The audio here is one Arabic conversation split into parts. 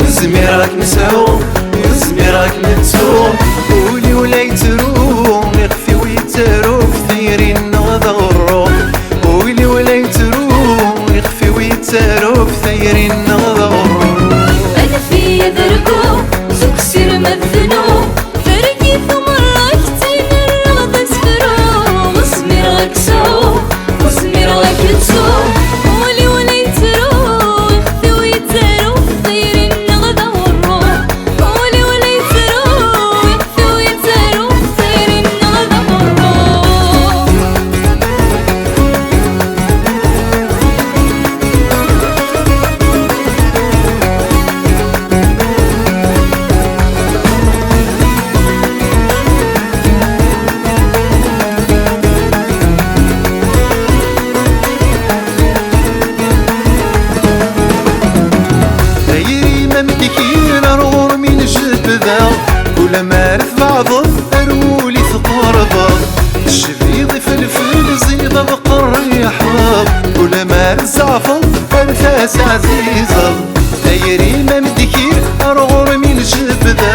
وزميرك مسعو وزميرك متسو ولي ولا يترو يخفي ويترو في ثيري النغضة والروح ولي ولا يترو يخفي ويترو في ثيري النغضة والروح أنا في ذرقو زوك سير مذنو فرقي ثم راكتين الرغض اسفرو وزميرك سو وزميرك تسو ولي ولا يترو يخفي ويترو في ثيري النغضة والروح ولي ولا يترو يخفي ويترو في ثيري النغضة والروح كل ما رث بعضه أرولي ثقربه الشفيض فلفل زيضة بقريحه كل ما رث زعفر أرثاس عزيزة دايري ما مدكير أرغر من جبده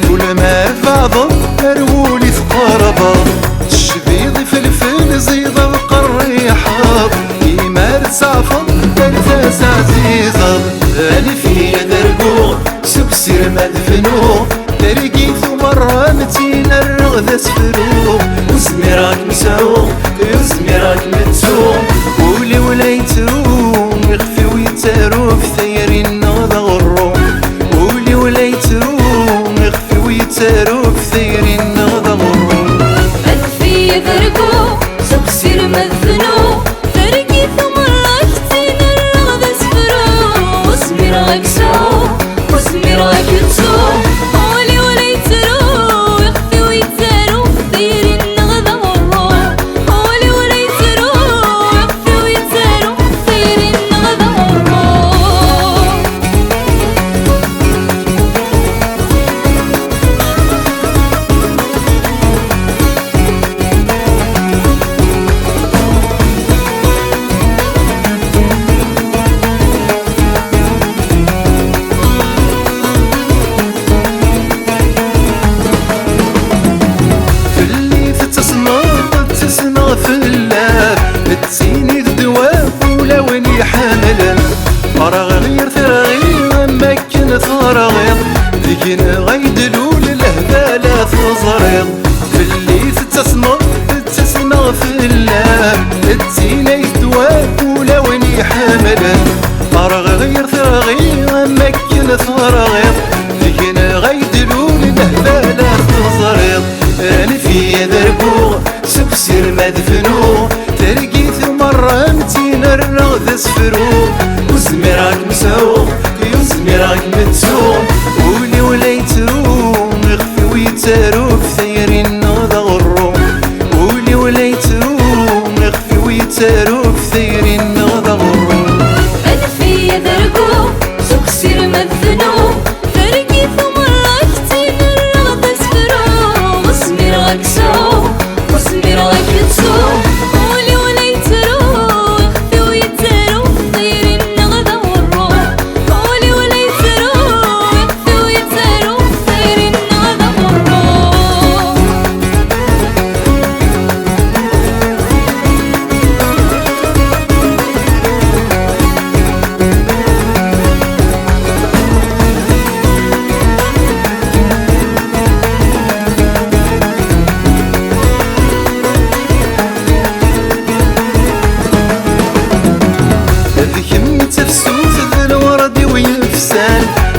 كل ما رث بعضه أرولي ثقربه الشفيض فلفل زيضة بقريحه كيما رث زعفر أرثاس عزيزة أنا في درقو سكسر مدفنو ترقيت مرة متين الرغد اسفرو وزميرك مسعو وزميرك متسو ولي ولا يترو يخفي ويترو في ثيري النغضة والروح ولي ولا يترو يخفي ويترو في ثيري النغضة والروح أنا في ذرقو سكسر مذنو ترقيت مرة كتين الرغد اسفرو وزميرك سو وزميرك تسو تسيني الدواب ولوني حاملا فرغ غير ثراغي أما كن ثراغيض ذيكن غيدلو للهبالة ثزريض في اللي تتسمع في اللاب تسيني الدواب ولوني حاملا فرغ غير ثراغي أما كن ثراغيض ذيكن غيدلو للهبالة ثزريض أنا في ذرقو سكسر مدفنو ترقيت مرة متين الرغد اسفرو وزميرك مسعو وزميرك متسو ولي ولا يترو يخفي ويترو في ثيري النغضة والروح ولي ولا يترو يخفي ويترو في ثيري النغضة والروح أنا في ذرقو سكسر مذنو ترقيت مرة كتين الرغد اسفرو وزميرك سو وزميرك تسو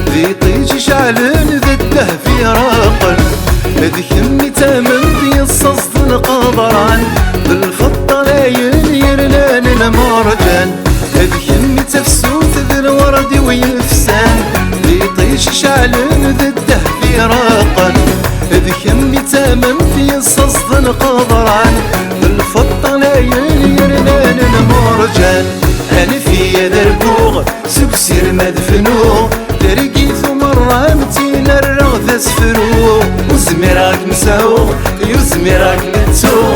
ذي طيج شعلن ذده في راقل ذي كمي تامن ذي الصصد القبران بالفضة لاين يرلان المرجان ذي كمي تفسوت ذي الورد ويفسان ذي طيج شعلن ذده في راقل ذي كمي تامن ذي الصصد القبران بالفضة لاين يرلان المرجان أنا في ذرقو سكسر مدفنو ترقيت مرة متين الرغد اسفرو وزميرك مسعو وزميرك متسو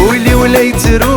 ولي ولا يترو